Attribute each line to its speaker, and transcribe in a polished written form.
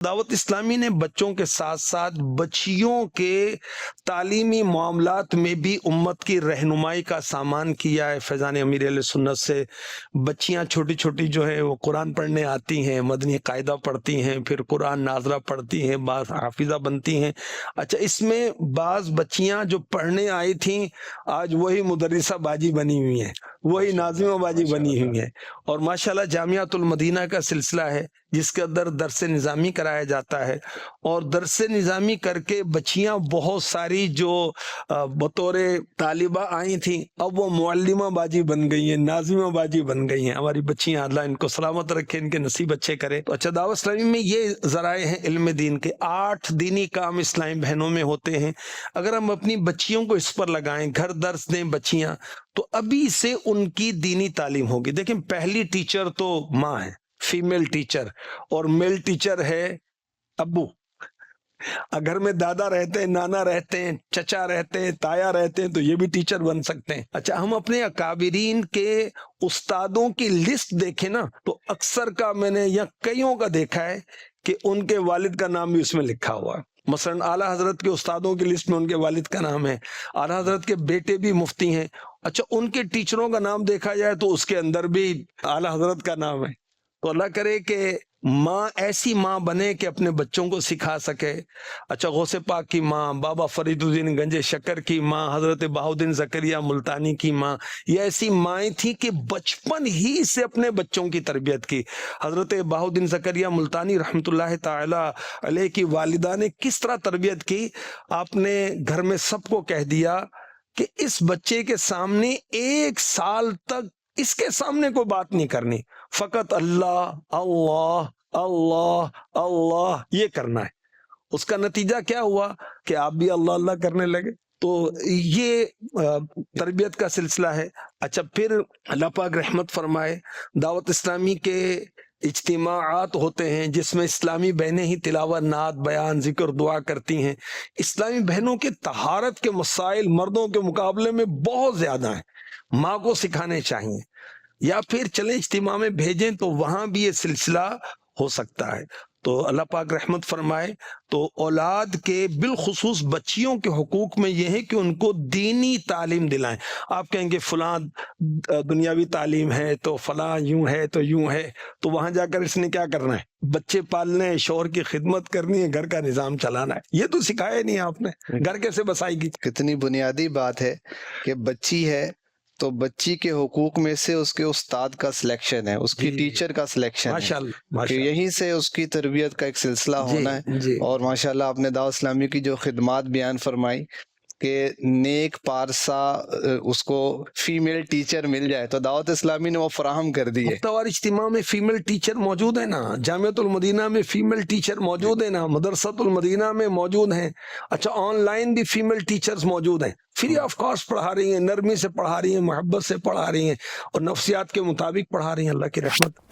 Speaker 1: دعوت اسلامی نے بچوں کے ساتھ ساتھ بچیوں کے تعلیمی معاملات میں بھی امت کی رہنمائی کا سامان کیا ہے۔ فیضان امیر اہل سنت سے بچیاں چھوٹی چھوٹی جو ہے وہ قرآن پڑھنے آتی ہیں، مدنی قاعدہ پڑھتی ہیں، پھر قرآن ناظرہ پڑھتی ہیں، بعض حافظہ بنتی ہیں۔ اچھا، اس میں بعض بچیاں جو پڑھنے آئی تھیں آج وہی مدرسہ باجی بنی ہوئی ہیں، وہی ناظمہ باجی بنی ہوئی ہیں، اور ماشاءاللہ جامعۃ المدینہ کا سلسلہ ہے جس کے اندر درس نظامی کرایا جاتا ہے، اور درس نظامی کر کے بچیاں بہت ساری جو بطور طالبہ آئی تھیں اب وہ معلمہ باجی بن گئی ہیں، ناظمہ باجی بن گئی ہیں ہماری بچیاں۔ اللہ ان کو سلامت رکھے، ان کے نصیب اچھے کرے۔ تو اچھا، دعوت اسلامی میں یہ ذرائع ہیں علم دین کے۔ 8 دینی کام اسلامی بہنوں میں ہوتے ہیں۔ اگر ہم اپنی بچیوں کو اس پر لگائیں، گھر درس دیں بچیاں، تو ابھی سے ان کی دینی تعلیم ہوگی۔ دیکھیں، پہلی ٹیچر تو ماں ہے، فیمیل ٹیچر، اور میل ٹیچر ہے ابو۔ گھر میں دادا رہتے ہیں، نانا رہتے ہیں، چچا رہتے ہیں، تایا رہتے ہیں، تو یہ بھی ٹیچر بن سکتے ہیں۔ اچھا، ہم اپنے اکابرین کے استادوں کی لسٹ دیکھیں نا، تو اکثر کا میں نے یا کئیوں کا دیکھا ہے کہ ان کے والد کا نام بھی اس میں لکھا ہوا ہے۔ مثلا اعلیٰ حضرت کے استادوں کی لسٹ میں ان کے والد کا نام ہے، اعلیٰ حضرت کے بیٹے بھی مفتی ہیں۔ اچھا، ان کے ٹیچروں کا نام دیکھا جائے تو اس کے اندر بھی اعلیٰ حضرت کا نام ہے۔ تو اللہ کرے کہ ماں ایسی ماں بنے کہ اپنے بچوں کو سکھا سکے۔ اچھا، غوث پاک کی ماں، بابا فرید الدین گنج شکر کی ماں، حضرت بہاؤالدین زکریا ملتانی کی ماں، یہ ایسی مائیں تھیں کہ بچپن ہی سے اپنے بچوں کی تربیت کی۔ حضرت بہاؤالدین زکریا ملتانی رحمۃ اللہ تعالی علیہ کی والدہ نے کس طرح تربیت کی؟ آپ نے گھر میں سب کو کہہ دیا کہ اس بچے کے سامنے 1 سال تک اس کے سامنے کوئی بات نہیں کرنی، فقط اللہ اللہ اللہ اللہ یہ کرنا ہے۔ اس کا نتیجہ کیا ہوا کہ آپ بھی اللہ اللہ کرنے لگے۔ تو یہ تربیت کا سلسلہ ہے۔ اچھا، پھر اللہ پاک رحمت فرمائے، دعوت اسلامی کے اجتماعات ہوتے ہیں جس میں اسلامی بہنیں ہی تلاوت، نعت، بیان، ذکر، دعا کرتی ہیں۔ اسلامی بہنوں کے طہارت کے مسائل مردوں کے مقابلے میں بہت زیادہ ہیں، ماں کو سکھانے چاہیے، یا پھر چلیں اجتماع میں بھیجیں تو وہاں بھی یہ سلسلہ ہو سکتا ہے۔ تو اللہ پاک رحمت فرمائے۔ تو اولاد کے بالخصوص بچیوں کے حقوق میں یہ ہے کہ ان کو دینی تعلیم دلائیں۔ آپ کہیں گے فلاں دنیاوی تعلیم ہے تو فلاں یوں ہے تو یوں ہے، تو وہاں جا کر اس نے کیا کرنا ہے؟ بچے پالنے ہیں، شوہر کی خدمت کرنی ہے، گھر کا نظام چلانا ہے۔ یہ تو سکھایا نہیں آپ نے، گھر کیسے بسائے گی؟
Speaker 2: کتنی بنیادی بات ہے کہ بچی ہے تو بچی کے حقوق میں سے اس کے استاد کا سلیکشن ہے، اس کی ٹیچر کا سلیکشن ہے،
Speaker 1: ماشاءاللہ
Speaker 2: کہ یہیں سے اس کی تربیت کا ایک سلسلہ ہونا ہے۔ اور ماشاءاللہ آپ نے دعوت اسلامی کی جو خدمات بیان فرمائی کہ نیک پارسا اس کو فیمیل ٹیچر مل جائے، تو دعوت اسلامی نے وہ فراہم کر دی ہے۔
Speaker 1: ہفتہ اجتماع میں فیمیل ٹیچر موجود ہے نا، جامعۃ المدینہ میں فیمیل ٹیچر موجود ہے نا، مدرسۃ المدینہ میں موجود ہیں۔ اچھا، آن لائن بھی فیمیل ٹیچرز موجود ہیں، فری آف کاسٹ پڑھا رہی ہیں، نرمی سے پڑھا رہی ہیں، محبت سے پڑھا رہی ہیں، اور نفسیات کے مطابق پڑھا رہی ہیں۔ اللہ کی رحمت۔